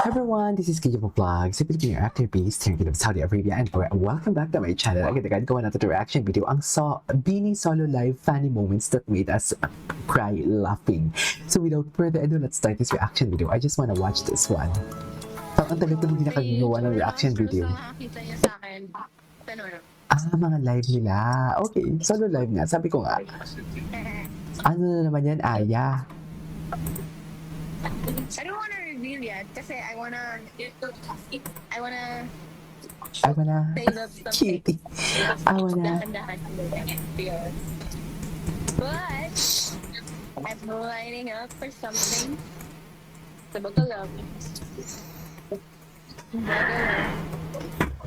Hi everyone, this is Kiyo Vlog, sa Filipino actor based here in Saudi Arabia, and welcome back to my channel. Agad-agad gawa natin ito reaction video ang Beanie Solo Live funny moments that made us cry laughing. So without further ado, let's start this reaction video. I just wanna watch this one. Parang tagal ko hindi nakagawa ng reaction video. Nakakita niya sa akin. Mga live nila. Okay, solo live nga. Sabi ko nga. Ano na naman yan, Aya? I don't wanna reveal yet kasi I wanna say love something. Cutie. I wanna... Dahan-dahan. But I'm lining up for something. Sa Bagalog.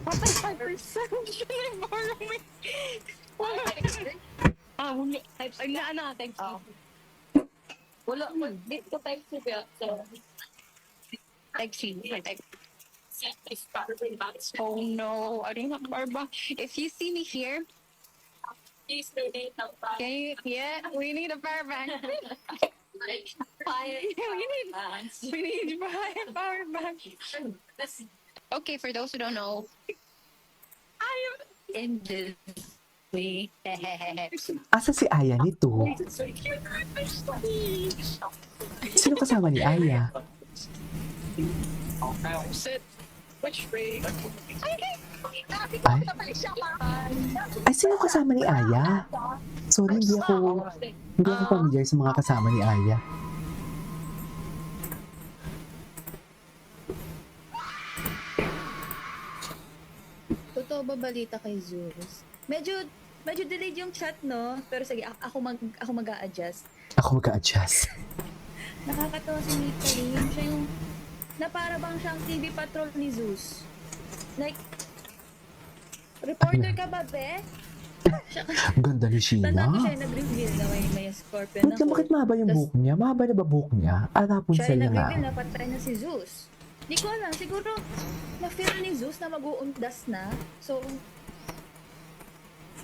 Patay 5%. Borrow me. Wala. Ay, na thanks. Wala mo. Dito type siya. So, type C. Oh no, I don't have barba. If you see me here, please donate a power bank. We need a power bank. We need a power bank. Okay, for those who don't know, I am in this way. Asa si Aya nito? Sino kasama ni Aya? Sit. Which way? Ay, sino kasama ni Aya? Sorry, hindi ako familiar sa mga kasama ni Aya. Totoo ba balita kay Zeus? Medyo delayed yung chat, no? Pero sige, ako mag-a-adjust. Ako mag-a-adjust. Nakakatawa si Mika Lim. Siya yung, na para bang siyang TV patrol ni Zeus. Like, reporter ka ba, be? Ang ganda ni Sheena. Tanda ko siya nag-reveal na may scorpion Wait lang, bakit mahaba yung buhok niya? Mahaba na ba buhok niya? Siya Rapunzel na nga. nag-reveal na patay na si Zeus. Di ko alam, siguro na-feel ni Zeus na mag-uundas na. So,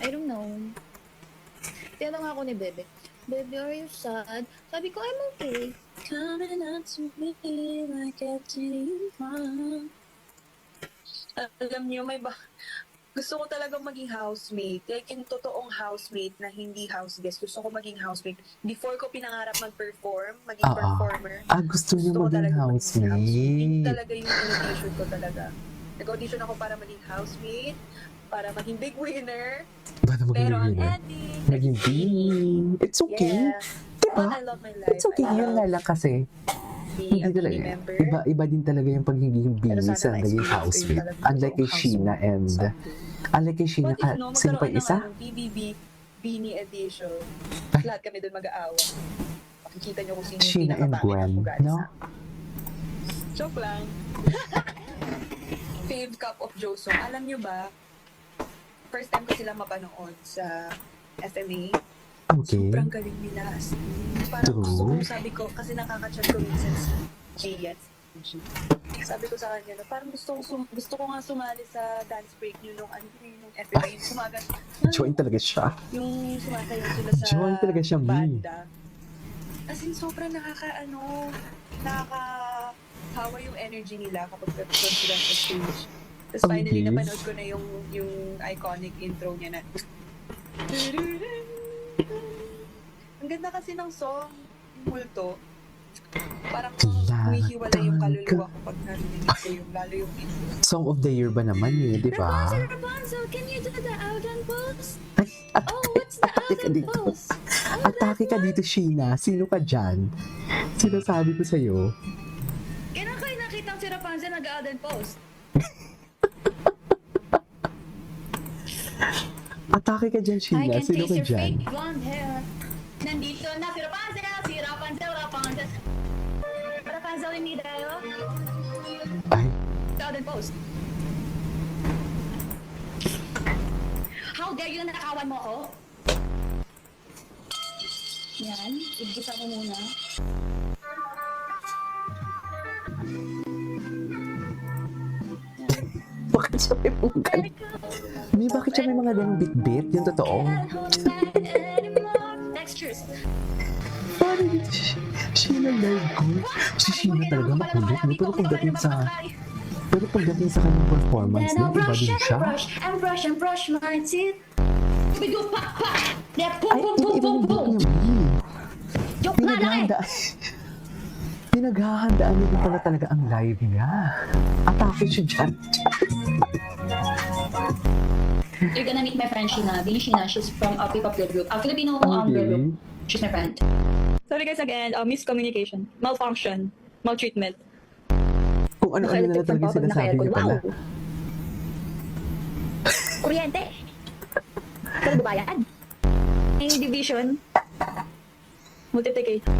I don't know. Tinanong ako ni Bebe, Bebe, are you sad? Sabi ko, I'm okay. Coming up to me like a dream. Alam niyo, gusto ko talaga maging housemate. Like, yung totoong housemate na hindi house guest. Gusto ko maging housemate. Before ko pinangarap mag-perform, maging performer. Gusto niyo Gusto ko maging talaga housemate. Yun talaga yung invitation ko talaga. Nag-audition ako para maging housemate, para maging big winner. Para maging Pero ang winner. ending, Maging Beanie. It's okay. yeah. Diba? I love my life. It's okay. I Yun love nga lang kasi. being a Hindi talaga. Beanie member. Iba din talaga yung pagiging Pero Beanie sana sa naging ma-experience ko yung housemate. talagang Unlike kay totoong Sheena and... someday. Unlike kay Sheena, What if, no, sino pa magkaroon isa? ng BBB Beanie Edition. Lahat kami doon mag-aawa. Makikita niyo kung sino yung Sheena and pinakapangit Gwen, ang ugali no? sa akin. Joke lang. Fave Cup of Josong. Alam niyo ba, first time ko sila mapanood sa FMA. Okay. Sobrang galing nila. Parang True. gusto ko, sabi ko, kasi nakaka-chat ko minsan si Gia. Sabi ko sa kanya, parang gusto ko nga sumali sa dance break nyo nung FMA, yung sumagat. Join talaga siya. Yung sumasayaw sila sa Join talaga siya, Mi. banda. As in, sobrang nakakahawa yung energy nila kapag perform sila sa stage. Tapos finally, Okay. napanood ko na yung iconic intro niya na ang ganda kasi ng song, yung multo. Parang humihiwala yung kaluluwa ko pag narinig ko yung lalo yung intro. Song of the year ba naman yun, di ba? Rapunzel, can you do the Alden pose? Ay, Oh, what's the atake ka Alden dito. pose? Atake ka dito, Sheena. Sino ka dyan? Sinasabi ko sa'yo. Kailan kayo nakitang si Rapunzel nag-Alden pose? Atake ka dyan, I Sheena. can Sino taste ka your dyan? fake blonde hair. Nandito na si Rapunzel, Rapunzel. Rapunzel, hindi tayo. Ay, Alden pose. How dare you nakawan mo ako? Yan, igisa ko muna. bakit siya may mga ganun? May bakit siya may mga ganun bit-bit? Yung totoo. Textures. Bakit Sheena love ko. Si Sheena talaga makulit, no? Pero pagdating sa kanyang performance, Then no, I'll iba brush din and siya. brush and brush and brush my teeth. We go pa pa. Yeah, Ay, boom boom iba-iba boom yung boom book boom. niya, Bea. Joke na lang eh. Pinaghahandaan. Pinaghahandaan niya pala talaga ang live niya. Atake siya dyan. You're gonna meet my friend Sheena. Bini Sheena, she's from a P-pop girl group. A Filipino girl Okay. group. She's my friend. Sorry guys again, miscommunication, malfunction, maltreatment. Kung ano-ano na lang talaga yung sinasabi niya pala. Wow! Kuryente! Pero babayad. May division, multiplication.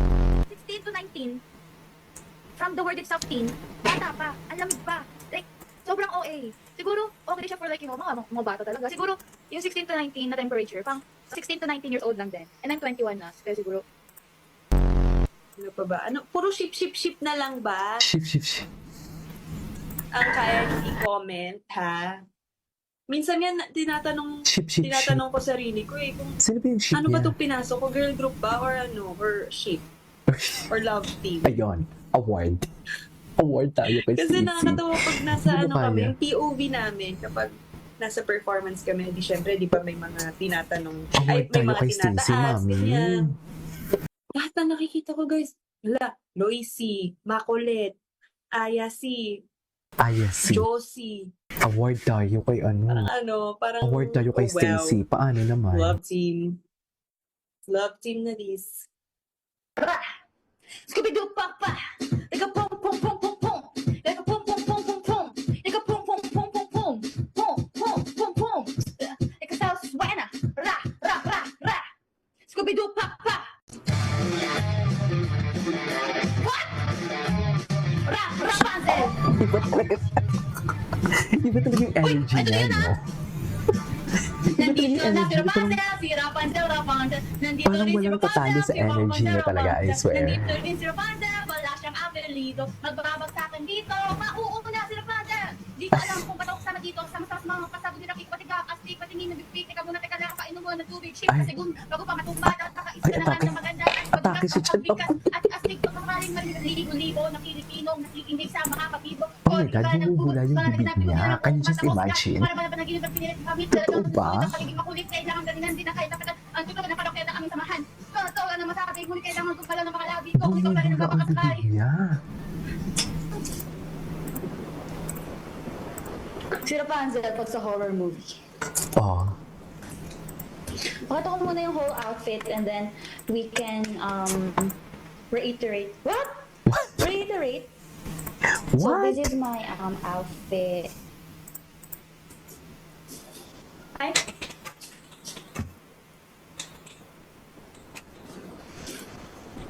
16 to 19. From the word itself, teen. Bata pa. Alam pa. Like, sobrang OA. Siguro, okay siya for like, mga bata talaga. Siguro, yung 16 to 19 na temperature, pang 16 to 19 years old lang din. And I'm 21 na. Kaya siguro, Ano pa ba? Ano, puro ship na lang ba? Ship. Ang kaya i-comment, ha? Minsan yan, Ship. tinatanong ko sarili ko eh, kung Sino ba yung ship ano ba niya? itong pinasok ko? Girl group ba? Or ano? Or ship? Or love team? Ayun, award. Award tayo kay Kasi Stacey. nakakatawa pag nasa Hindi mo ano kami, kaya. yung POV namin, kapag nasa performance kami, di syempre, di ba may mga tinatanong, Award may tayo mga kay Stacey, tinataas, mami. ganyan. Lahat na nakikita ko, guys. Loisy, Makulit, Ayasi, Ayasi. Josie, Award tayo kay parang, Award tayo kay oh, wow. Stacey. Paano naman? Love team. Love team na this. Scooby-Doo Papa! Ika pong pong pong pong pong! Ika pong pong pong pong pong! Ika pong pong pong pong pong! Pong pong pong pong! Ika sa suena! Ra! Ra! Ra! Ra! Scooby-Doo Papa! What? Ra! Rapunzel! Iba talaga. Iba talaga yung energy ito niya, yun, no? Nandito na si Iba talaga Rapunzel! Si Rapunzel! Rapunzel! Nandito Parang rin si walang tatalo Rapunzel! sa Si energy Rapunzel! niya talaga, I Rapunzel! swear. Nandito rin si Rapunzel! Wala siyang apelido! Magbabagsakan dito! Mauuna si Rapunzel! Di ko alam kung ba't ako kasama dito. Sama-sama sa mga pasado nila kikpatigak, astig, patingin, nabibig, teka muna, teka lang, painom muna ng tubig, ship Ay. sa segundo, bago pa matumbad, at nakaisa Ay, na atake. na maganda, at Atake si Chan. at astig, pagkakaling maliligo-ligo ng Pilipinong nakikinig sa mga kapibok. Oh my God, bumubula yung bibig niya. Can you just imagine? Para ba panaginip ng pinilit ng pamit? Totoo ba? Pagiging makulit, kailangan galingan din ang kahit napatat. Ang totoo na parokya ng aming samahan. Totoo na masabi, ngunit kailangan kong pala ng makalabi ko. Kung ikaw pa rin ang Bumubula ang mapakasakay. bibig niya. Si Rapunzel pag sa horror movie. Oh. Pakita ko muna yung whole outfit and then we can reiterate. What? What? Reiterate? So What? this is my outfit. Ay,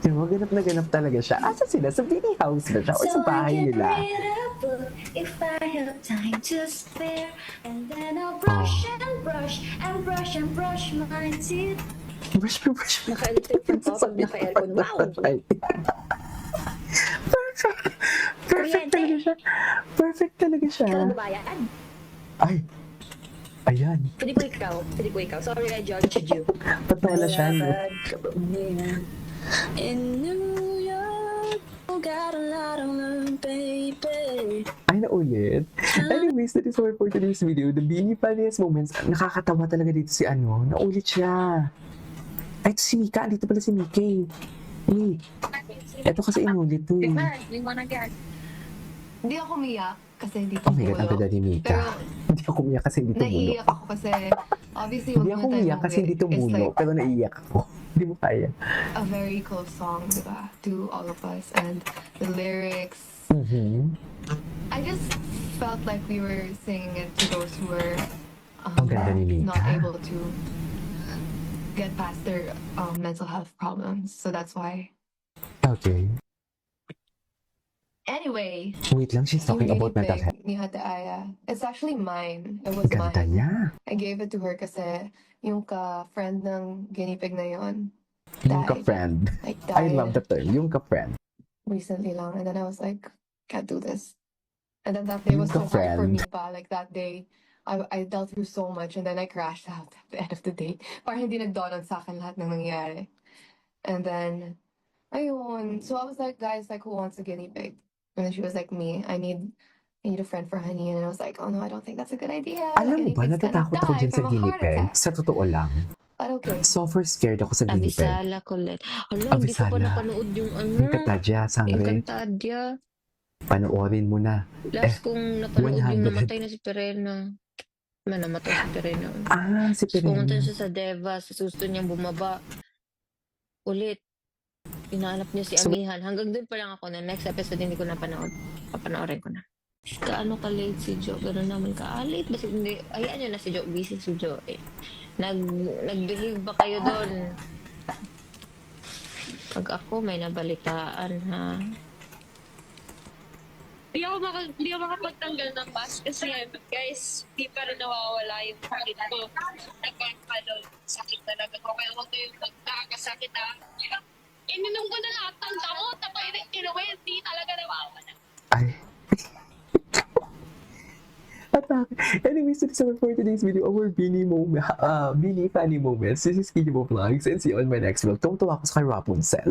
Diba, ganap na ganap talaga siya. Asa sila? Sa Bini House ba siya? O sa bahay I can nila? read a book if I have time to spare. And then I'll brush and brush and brush and brush my teeth. Brush. Naka-electric fan pa pag naka-aircon. Wow! Perfect talaga siya. Perfect talaga siya. Ikaw ang babayaan. Ay. Ayan. Pwede ko ikaw. Sorry, I judged you. Patola siya, no? In New York, got a lot of love, baby. Ay, naulit. Anyways, that is all for today's video. The Bini funniest moments. Nakakatawa talaga dito si Naulit siya. Ay, ito si Mika. Dito pala si Mika. Ito kasi inulit to. Hindi ako umiyak kasi hindi Oh my God, ang tumulo. ganda ni Mika. Pero Hindi ako umiyak kasi hindi tumulo. naiiyak ako kasi obviously Hindi ako umiyak kasi hindi tumulo. Pero naiiyak ako. Hindi mo kaya. a very close song, diba? To all of us. And the lyrics, Mm-hmm. I just felt like we were singing it to those who were Ang ganda ni Mika. not able to get past their mental health problems. So that's why. Okay. Anyway, Wait lang, she's talking yung about mental guinea health. pig ni Ate Aya, it's actually mine. It was Ganda mine. niya. I gave it to her kasi yung ka-friend ng guinea pig na yon Yung died. ka-friend. Like, I died love the term. Yung ka-friend. recently lang. And then I was like, can't do this. And then that day Yung was so hard for ka-friend. me pa. Like that day, I dealt through so much and then I crashed out at the end of the day. Parang hindi nag-dawn sa akin lahat ng nangyayari. And then, Ayun. So I was like, guys, like, who wants a guinea pig? And then she was like, me. I need a friend for Honey. And I was like, oh no, I don't think that's a good idea. Alam mo ba, Guinea pig's gonna natatakot ako die dyan sa from a guinea heart pig. attack. Sa totoo lang. But okay. Super scared ako sa guinea pig. Abisala, Colette. Hala, hindi ko pa Abisala. napanood yung ano. Encantadia, sangre. Encantadia. Panoorin mo na. Last kong napanood yung 100. namatay na si Perena. Namatay si Perena. Ah, si Tapos pumunta Pirena. siya sa Deva. Sa susto niyang bumaba. Ulit. Hinahanap niya si So- Amihan. Hanggang doon pa lang ako na next episode hindi ko napanood. Papanoorin ko na. Kaano ka-late si Jo? Gano'n naman ka-late. Basta hindi, hayaan nyo na si Jo. Busy si Jo eh. Nag-behave ba kayo doon? Pag ako may nabalitaan ha. Hindi ako makapagtanggal ng mask kasi guys, di pa rin nawawala yung sakit ko. Nagkakalo, sakit talaga ko. Kaya ako yung nagkakasakit na. Ininom ko na lahat ng gamot. Tapos inuwi, hindi talaga nawawala. Ay. Anyways, so this is for today's video, our Beanie Funny Moments. This is Kinyo Vlogs, and see you on my next vlog. Tuwang-tuwa ako sa kay Rapunzel.